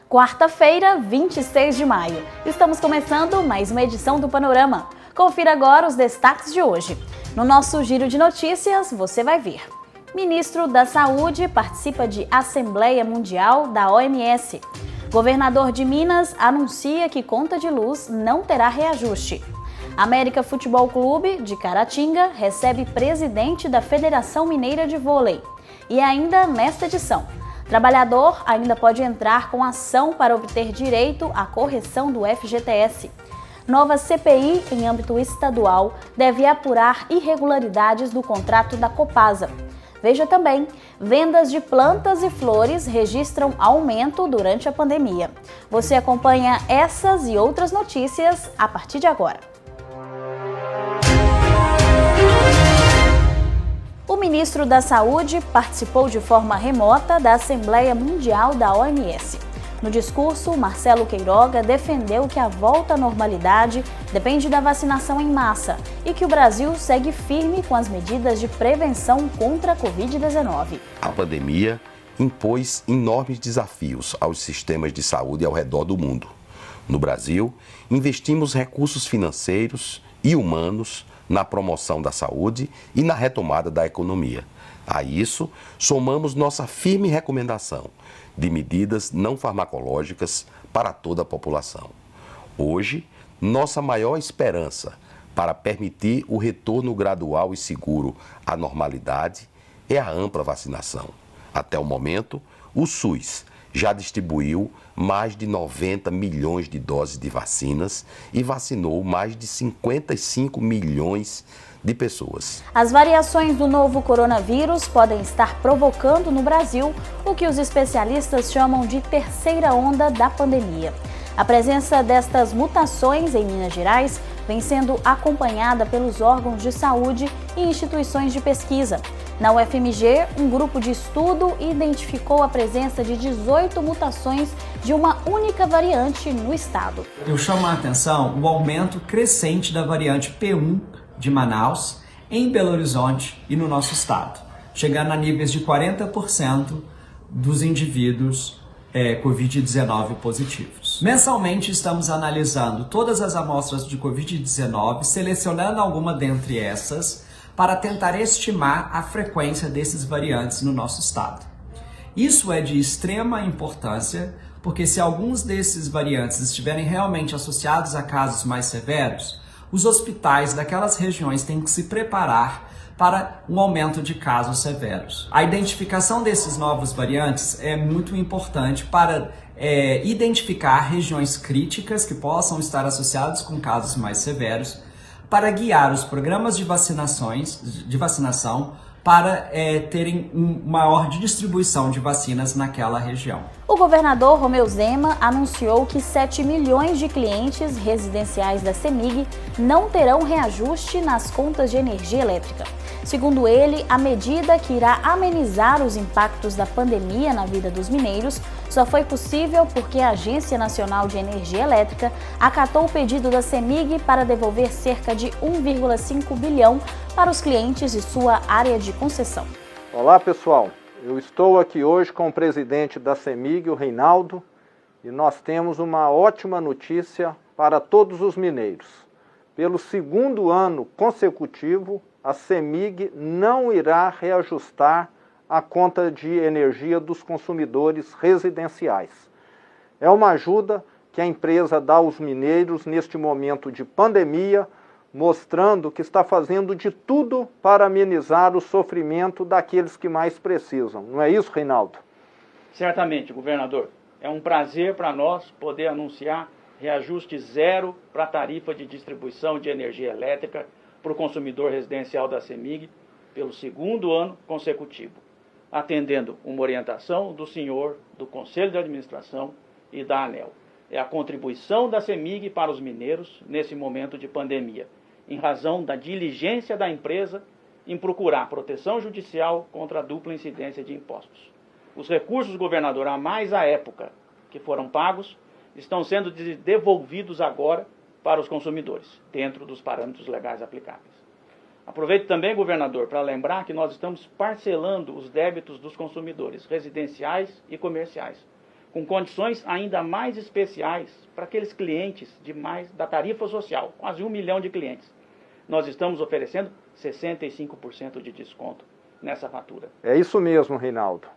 Quarta-feira, 26 de maio. Estamos começando mais uma edição do Panorama. Confira agora os destaques de hoje. No nosso giro de notícias, você vai ver. Ministro da Saúde participa de Assembleia Mundial da OMS. Governador de Minas anuncia que conta de luz não terá reajuste. América Futebol Clube, de Caratinga, recebe presidente da Federação Mineira de Vôlei. E ainda nesta edição, trabalhador ainda pode entrar com ação para obter direito à correção do FGTS. Nova CPI em âmbito estadual deve apurar irregularidades do contrato da Copasa. Veja também, vendas de plantas e flores registram aumento durante a pandemia. Você acompanha essas e outras notícias a partir de agora. O ministro da Saúde participou de forma remota da Assembleia Mundial da OMS. No discurso, Marcelo Queiroga defendeu que a volta à normalidade depende da vacinação em massa e que o Brasil segue firme com as medidas de prevenção contra a Covid-19. A pandemia impôs enormes desafios aos sistemas de saúde ao redor do mundo. No Brasil, investimos recursos financeiros e humanos na promoção da saúde e na retomada da economia. A isso, somamos nossa firme recomendação de medidas não farmacológicas para toda a população. Hoje, nossa maior esperança para permitir o retorno gradual e seguro à normalidade é a ampla vacinação. Até o momento, o SUS já distribuiu mais de 90 milhões de doses de vacinas e vacinou mais de 55 milhões de pessoas. As variações do novo coronavírus podem estar provocando no Brasil o que os especialistas chamam de terceira onda da pandemia. A presença destas mutações em Minas Gerais vem sendo acompanhada pelos órgãos de saúde e instituições de pesquisa. Na UFMG, um grupo de estudo identificou a presença de 18 mutações de uma única variante no estado. Eu chamo a atenção o aumento crescente da variante P1 de Manaus, em Belo Horizonte e no nosso estado, chegando a níveis de 40% dos indivíduos Covid-19 positivos. Mensalmente estamos analisando todas as amostras de Covid-19, selecionando alguma dentre essas para tentar estimar a frequência desses variantes no nosso estado. Isso é de extrema importância, porque se alguns desses variantes estiverem realmente associados a casos mais severos, os hospitais daquelas regiões têm que se preparar para um aumento de casos severos. A identificação desses novos variantes é muito importante para identificar regiões críticas que possam estar associadas com casos mais severos, para guiar os programas de vacinação para terem uma maior distribuição de vacinas naquela região. O governador Romeu Zema anunciou que 7 milhões de clientes residenciais da CEMIG não terão reajuste nas contas de energia elétrica. Segundo ele, a medida que irá amenizar os impactos da pandemia na vida dos mineiros só foi possível porque a Agência Nacional de Energia Elétrica acatou o pedido da CEMIG para devolver cerca de 1,5 bilhão para os clientes de sua área de concessão. Olá pessoal, eu estou aqui hoje com o presidente da CEMIG, o Reinaldo, e nós temos uma ótima notícia para todos os mineiros. Pelo segundo ano consecutivo, a CEMIG não irá reajustar a conta de energia dos consumidores residenciais. É uma ajuda que a empresa dá aos mineiros neste momento de pandemia, mostrando que está fazendo de tudo para amenizar o sofrimento daqueles que mais precisam. Não é isso, Reinaldo? Certamente, governador. É um prazer para nós poder anunciar reajuste zero para a tarifa de distribuição de energia elétrica para o consumidor residencial da CEMIG pelo segundo ano consecutivo, atendendo uma orientação do senhor do Conselho de Administração e da ANEEL. É a contribuição da CEMIG para os mineiros nesse momento de pandemia, em razão da diligência da empresa em procurar proteção judicial contra a dupla incidência de impostos. Os recursos, governador, a mais à época que foram pagos, estão sendo devolvidos agora para os consumidores, dentro dos parâmetros legais aplicáveis. Aproveito também, governador, para lembrar que nós estamos parcelando os débitos dos consumidores residenciais e comerciais, com condições ainda mais especiais para aqueles clientes da tarifa social, quase 1 milhão de clientes. Nós estamos oferecendo 65% de desconto nessa fatura. É isso mesmo, Reinaldo.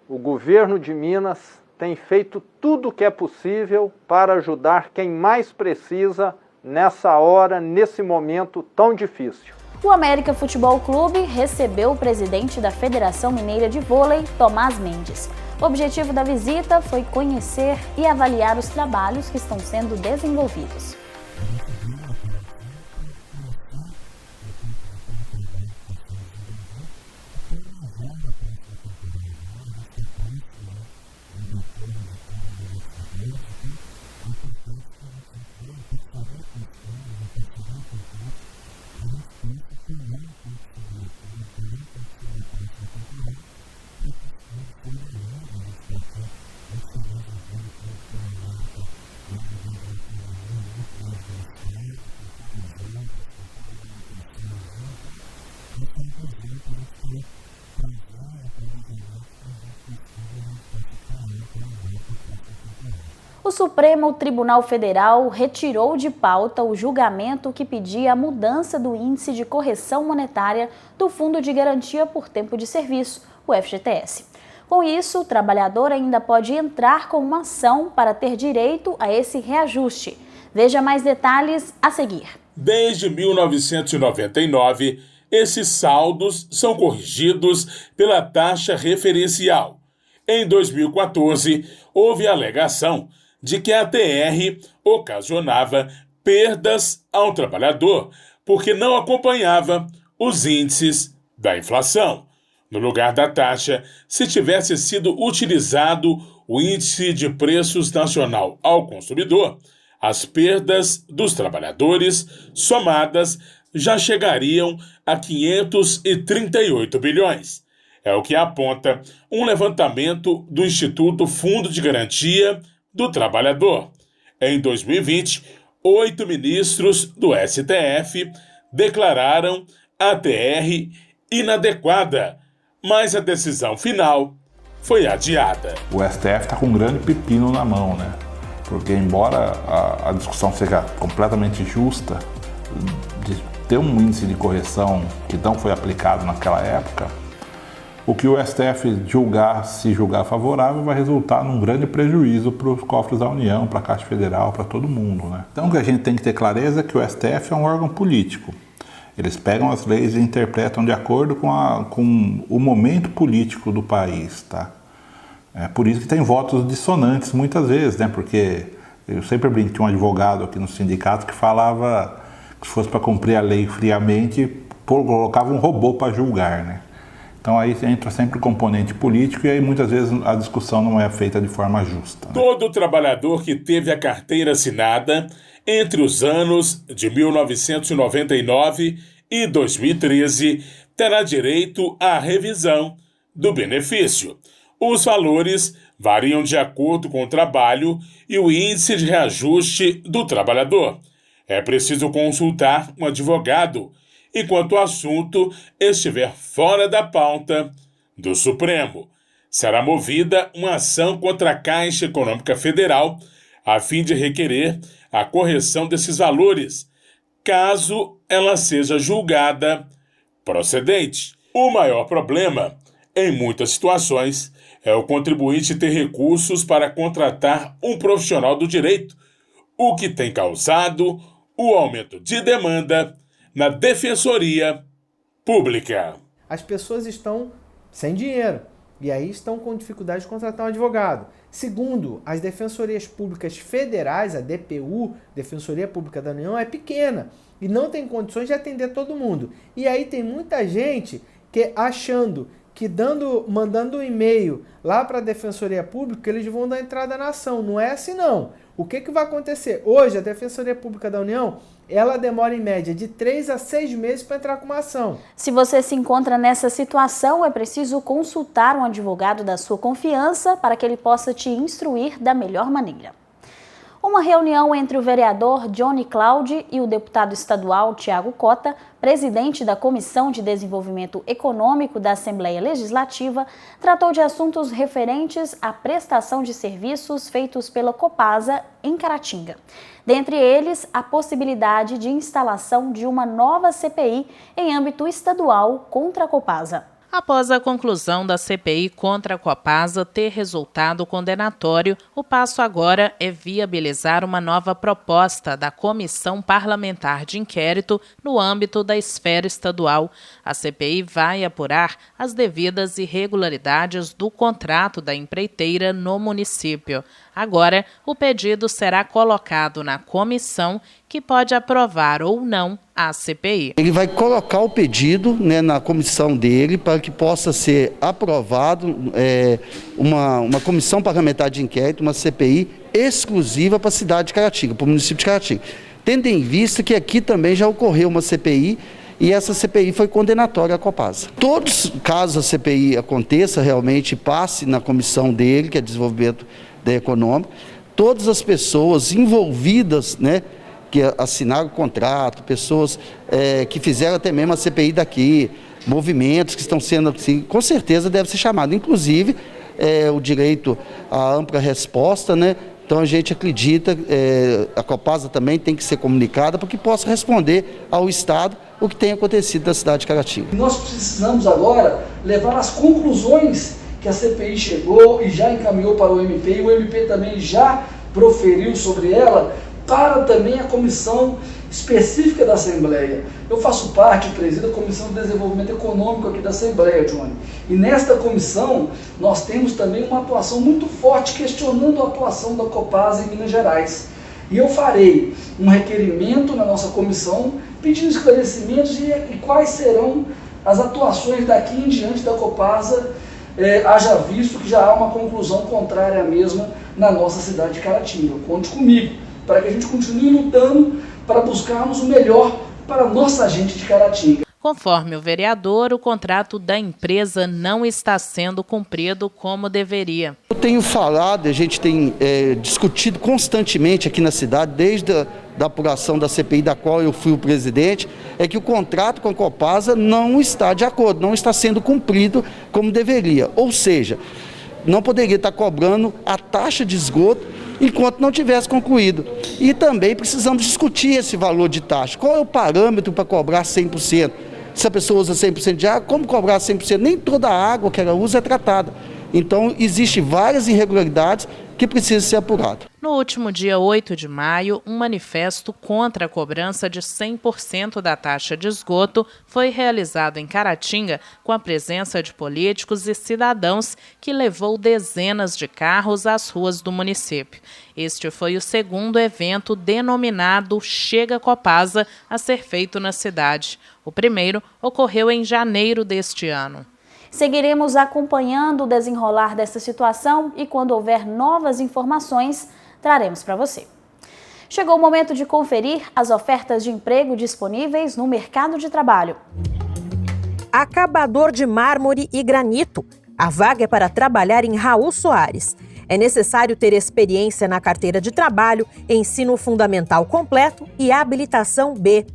O governo de Minas tem feito tudo o que é possível para ajudar quem mais precisa nessa hora, nesse momento tão difícil. O América Futebol Clube recebeu o presidente da Federação Mineira de Vôlei, Tomás Mendes. O objetivo da visita foi conhecer e avaliar os trabalhos que estão sendo desenvolvidos. O Supremo Tribunal Federal retirou de pauta o julgamento que pedia a mudança do índice de correção monetária do Fundo de Garantia por Tempo de Serviço, o FGTS. Com isso, o trabalhador ainda pode entrar com uma ação para ter direito a esse reajuste. Veja mais detalhes a seguir. Desde 1999, esses saldos são corrigidos pela taxa referencial. Em 2014, houve a alegação de que a TR ocasionava perdas ao trabalhador porque não acompanhava os índices da inflação. No lugar da taxa, se tivesse sido utilizado o Índice de Preços Nacional ao Consumidor, as perdas dos trabalhadores somadas já chegariam a 538 bilhões. É o que aponta um levantamento do Instituto Fundo de Garantia do Trabalhador. Em 2020, 8 ministros do STF declararam a TR inadequada, mas a decisão final foi adiada. O STF está com um grande pepino na mão, né? Porque embora a discussão seja completamente justa, de ter um índice de correção que não foi aplicado naquela época, o que o STF se julgar favorável, vai resultar num grande prejuízo para os cofres da União, para a Caixa Federal, para todo mundo, né? Então o que a gente tem que ter clareza é que o STF é um órgão político. Eles pegam as leis e interpretam de acordo com o momento político do país, tá? É por isso que tem votos dissonantes muitas vezes, né? Porque eu sempre brinco, tinha um advogado aqui no sindicato que falava que se fosse para cumprir a lei friamente, colocava um robô para julgar, né? Então aí entra sempre o componente político e aí muitas vezes a discussão não é feita de forma justa, né? Todo trabalhador que teve a carteira assinada entre os anos de 1999 e 2013 terá direito à revisão do benefício. Os valores variam de acordo com o trabalho e o índice de reajuste do trabalhador. É preciso consultar um advogado enquanto o assunto estiver fora da pauta do Supremo. Será movida uma ação contra a Caixa Econômica Federal a fim de requerer a correção desses valores, caso ela seja julgada procedente. O maior problema, em muitas situações, é o contribuinte ter recursos para contratar um profissional do direito, o que tem causado o aumento de demanda na Defensoria Pública. As pessoas estão sem dinheiro e aí estão com dificuldade de contratar um advogado. Segundo, as defensorias públicas federais, a DPU, Defensoria Pública da União, é pequena e não tem condições de atender todo mundo. E aí tem muita gente que achando que mandando um e-mail lá para a Defensoria Pública, eles vão dar entrada na ação. Não é assim não. O que vai acontecer? Hoje, a Defensoria Pública da União, ela demora em média de 3 a 6 meses para entrar com uma ação. Se você se encontra nessa situação, é preciso consultar um advogado da sua confiança para que ele possa te instruir da melhor maneira. Uma reunião entre o vereador Johnny Cláudio e o deputado estadual Tiago Cota, presidente da Comissão de Desenvolvimento Econômico da Assembleia Legislativa, tratou de assuntos referentes à prestação de serviços feitos pela Copasa em Caratinga. Dentre eles, a possibilidade de instalação de uma nova CPI em âmbito estadual contra a Copasa. Após a conclusão da CPI contra a Copasa ter resultado condenatório, o passo agora é viabilizar uma nova proposta da Comissão Parlamentar de Inquérito no âmbito da esfera estadual. A CPI vai apurar as devidas irregularidades do contrato da empreiteira no município. Agora, o pedido será colocado na comissão, que pode aprovar ou não a CPI. Ele vai colocar o pedido, na comissão dele para que possa ser aprovado uma comissão parlamentar de inquérito, uma CPI exclusiva para a cidade de Caratinga, para o município de Caratinga. Tendo em vista que aqui também já ocorreu uma CPI e essa CPI foi condenatória à Copasa. Todos, caso a CPI aconteça, realmente passe na comissão dele, que é desenvolvimento econômico, todas as pessoas envolvidas, que assinaram o contrato, pessoas que fizeram até mesmo a CPI daqui, movimentos que estão sendo, assim, com certeza deve ser chamado, inclusive o direito à ampla resposta, Então a gente acredita, a Copasa também tem que ser comunicada para que possa responder ao Estado o que tem acontecido na cidade de Caratinga. Nós precisamos agora levar as conclusões que a CPI chegou e já encaminhou para o MP, e o MP também já proferiu sobre ela, para também a comissão específica da Assembleia. Eu faço parte, presido, da Comissão de Desenvolvimento Econômico aqui da Assembleia, Johnny. E nesta comissão, nós temos também uma atuação muito forte, questionando a atuação da Copasa em Minas Gerais. E eu farei um requerimento na nossa comissão, pedindo esclarecimentos e quais serão as atuações daqui em diante da Copasa, haja visto que já há uma conclusão contrária à mesma na nossa cidade de Caratinga. Conte comigo, para que a gente continue lutando para buscarmos o melhor para a nossa gente de Caratinga. Conforme o vereador, o contrato da empresa não está sendo cumprido como deveria. Eu tenho falado, a gente tem discutido constantemente aqui na cidade, desde a apuração da CPI, da qual eu fui o presidente, é que o contrato com a Copasa não está de acordo, não está sendo cumprido como deveria. Ou seja, não poderia estar cobrando a taxa de esgoto enquanto não tivesse concluído. E também precisamos discutir esse valor de taxa. Qual é o parâmetro para cobrar 100%? Se a pessoa usa 100% de água, como cobrar 100%? Nem toda a água que ela usa é tratada. Então, existem várias irregularidades que precisam ser apuradas. No último dia 8 de maio, um manifesto contra a cobrança de 100% da taxa de esgoto foi realizado em Caratinga, com a presença de políticos e cidadãos, que levou dezenas de carros às ruas do município. Este foi o segundo evento denominado Chega Copasa a ser feito na cidade. O primeiro ocorreu em janeiro deste ano. Seguiremos acompanhando o desenrolar dessa situação e, quando houver novas informações, traremos para você. Chegou o momento de conferir as ofertas de emprego disponíveis no mercado de trabalho. Acabador de mármore e granito. A vaga é para trabalhar em Raul Soares. É necessário ter experiência na carteira de trabalho, ensino fundamental completo e habilitação B.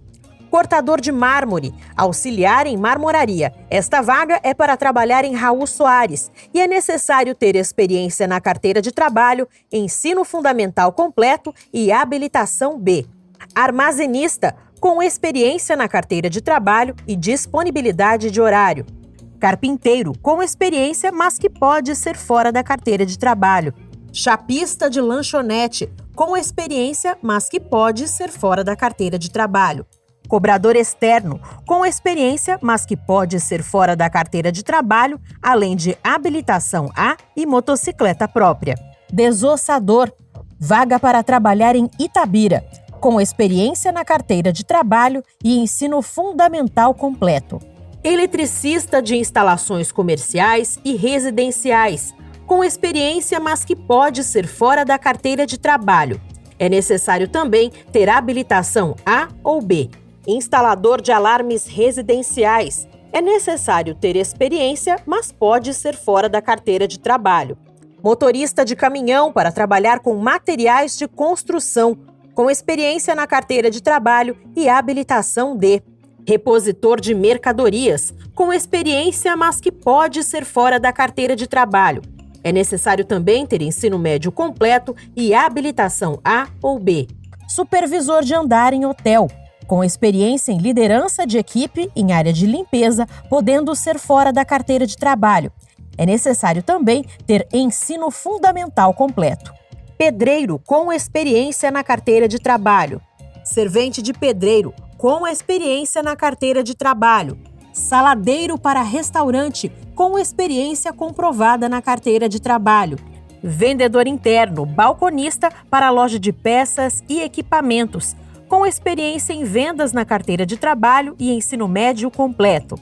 Cortador de mármore, auxiliar em marmoraria. Esta vaga é para trabalhar em Raul Soares e é necessário ter experiência na carteira de trabalho, ensino fundamental completo e habilitação B. Armazenista, com experiência na carteira de trabalho e disponibilidade de horário. Carpinteiro, com experiência, mas que pode ser fora da carteira de trabalho. Chapista de lanchonete, com experiência, mas que pode ser fora da carteira de trabalho. Cobrador externo, com experiência, mas que pode ser fora da carteira de trabalho, além de habilitação A e motocicleta própria. Desossador, vaga para trabalhar em Itabira, com experiência na carteira de trabalho e ensino fundamental completo. Eletricista de instalações comerciais e residenciais, com experiência, mas que pode ser fora da carteira de trabalho. É necessário também ter habilitação A ou B. Instalador de alarmes residenciais. É necessário ter experiência, mas pode ser fora da carteira de trabalho. Motorista de caminhão para trabalhar com materiais de construção, com experiência na carteira de trabalho e habilitação D. Repositor de mercadorias, com experiência, mas que pode ser fora da carteira de trabalho. É necessário também ter ensino médio completo e habilitação A ou B. Supervisor de andar em hotel, com experiência em liderança de equipe em área de limpeza, podendo ser fora da carteira de trabalho. É necessário também ter ensino fundamental completo. Pedreiro com experiência na carteira de trabalho. Servente de pedreiro com experiência na carteira de trabalho. Saladeiro para restaurante com experiência comprovada na carteira de trabalho. Vendedor interno, balconista para loja de peças e equipamentos, com experiência em vendas na carteira de trabalho e ensino médio completo.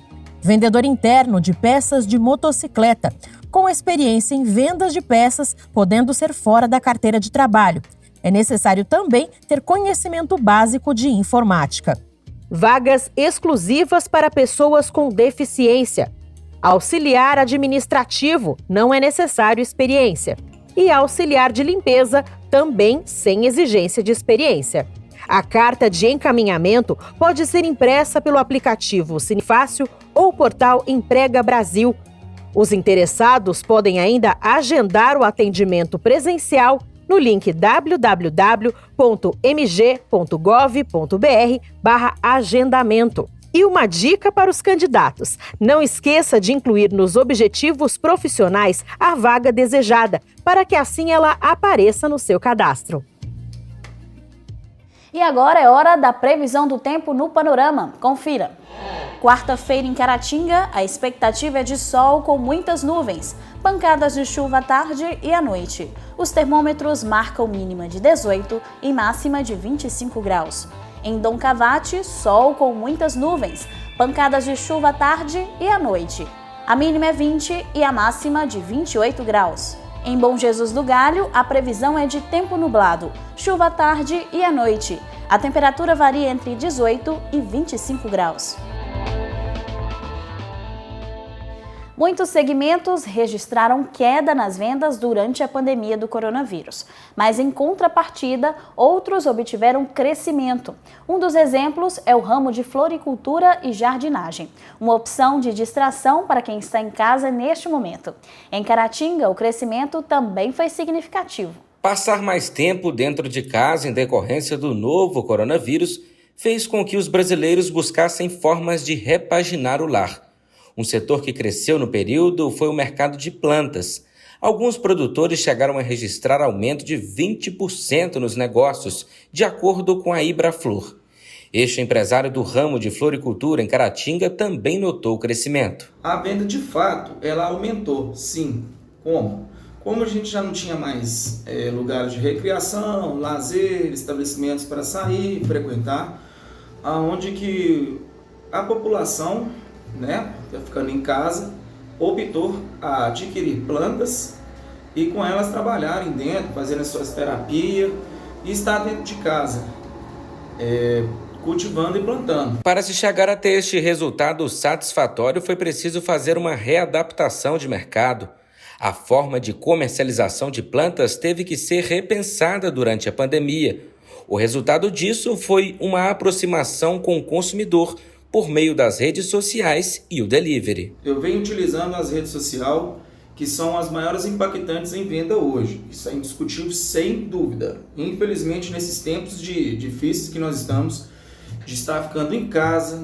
Vendedor interno de peças de motocicleta, com experiência em vendas de peças, podendo ser fora da carteira de trabalho. É necessário também ter conhecimento básico de informática. Vagas exclusivas para pessoas com deficiência. Auxiliar administrativo, não é necessário experiência. E auxiliar de limpeza, também sem exigência de experiência. A carta de encaminhamento pode ser impressa pelo aplicativo Cinefácil ou portal Emprega Brasil. Os interessados podem ainda agendar o atendimento presencial no link www.mg.gov.br/agendamento. E uma dica para os candidatos: não esqueça de incluir nos objetivos profissionais a vaga desejada, para que assim ela apareça no seu cadastro. E agora é hora da previsão do tempo no Panorama. Confira. Quarta-feira em Caratinga, a expectativa é de sol com muitas nuvens, pancadas de chuva à tarde e à noite. Os termômetros marcam mínima de 18 e máxima de 25 graus. Em Dom Cavate, sol com muitas nuvens, pancadas de chuva à tarde e à noite. A mínima é 20 e a máxima de 28 graus. Em Bom Jesus do Galho, a previsão é de tempo nublado, chuva à tarde e à noite. A temperatura varia entre 18 e 25 graus. Muitos segmentos registraram queda nas vendas durante a pandemia do coronavírus, mas em contrapartida, outros obtiveram crescimento. Um dos exemplos é o ramo de floricultura e jardinagem, uma opção de distração para quem está em casa neste momento. Em Caratinga, o crescimento também foi significativo. Passar mais tempo dentro de casa em decorrência do novo coronavírus fez com que os brasileiros buscassem formas de repaginar o lar. Um setor que cresceu no período foi o mercado de plantas. Alguns produtores chegaram a registrar aumento de 20% nos negócios, de acordo com a Ibraflor. Este empresário do ramo de floricultura em Caratinga também notou o crescimento. A venda, de fato, ela aumentou, sim. Como? Como a gente já não tinha mais lugares de recreação, lazer, estabelecimentos para sair, frequentar, onde que a população, ficando em casa, optou a adquirir plantas e com elas trabalharem dentro, fazendo as suas terapias e estar dentro de casa, cultivando e plantando. Para se chegar até este resultado satisfatório, foi preciso fazer uma readaptação de mercado. A forma de comercialização de plantas teve que ser repensada durante a pandemia. O resultado disso foi uma aproximação com o consumidor, por meio das redes sociais e o delivery. Eu venho utilizando as redes sociais, que são as maiores impactantes em venda hoje. Isso é indiscutível, sem dúvida. Infelizmente, nesses tempos difíceis que nós estamos, de estar ficando em casa,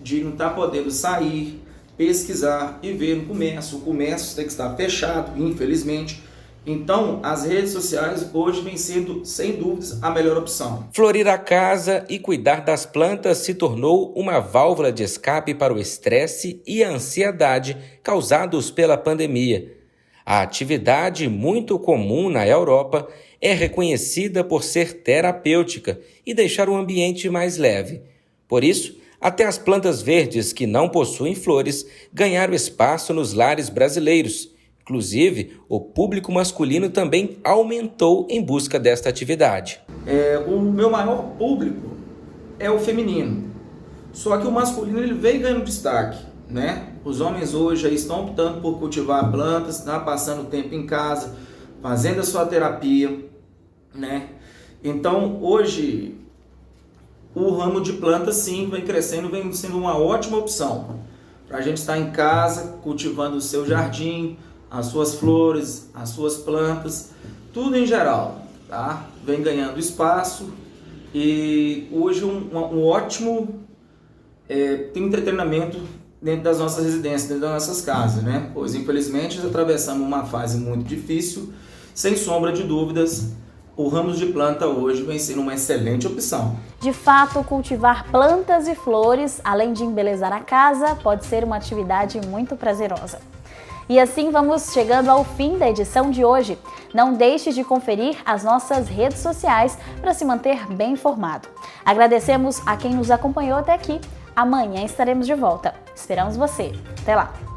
de não estar podendo sair, pesquisar e ver no comércio. O comércio tem que estar fechado, infelizmente. Então, as redes sociais hoje vêm sendo, sem dúvidas, a melhor opção. Florir a casa e cuidar das plantas se tornou uma válvula de escape para o estresse e a ansiedade causados pela pandemia. A atividade, muito comum na Europa, é reconhecida por ser terapêutica e deixar o ambiente mais leve. Por isso, até as plantas verdes que não possuem flores ganharam espaço nos lares brasileiros. Inclusive, o público masculino também aumentou em busca desta atividade. O meu maior público é o feminino, só que o masculino ele vem ganhando destaque, Os homens hoje já estão optando por cultivar plantas, passando tempo em casa, fazendo a sua terapia, né? Então, hoje, o ramo de plantas, sim, vem crescendo, vem sendo uma ótima opção para a gente estar em casa, cultivando o seu jardim, as suas flores, as suas plantas, tudo em geral, tá? Vem ganhando espaço e hoje um ótimo tem entretenimento dentro das nossas residências, dentro das nossas casas, né? Pois, infelizmente, nós atravessamos uma fase muito difícil, sem sombra de dúvidas, o ramo de planta hoje vem sendo uma excelente opção. De fato, cultivar plantas e flores, além de embelezar a casa, pode ser uma atividade muito prazerosa. E assim vamos chegando ao fim da edição de hoje. Não deixe de conferir as nossas redes sociais para se manter bem informado. Agradecemos a quem nos acompanhou até aqui. Amanhã estaremos de volta. Esperamos você. Até lá!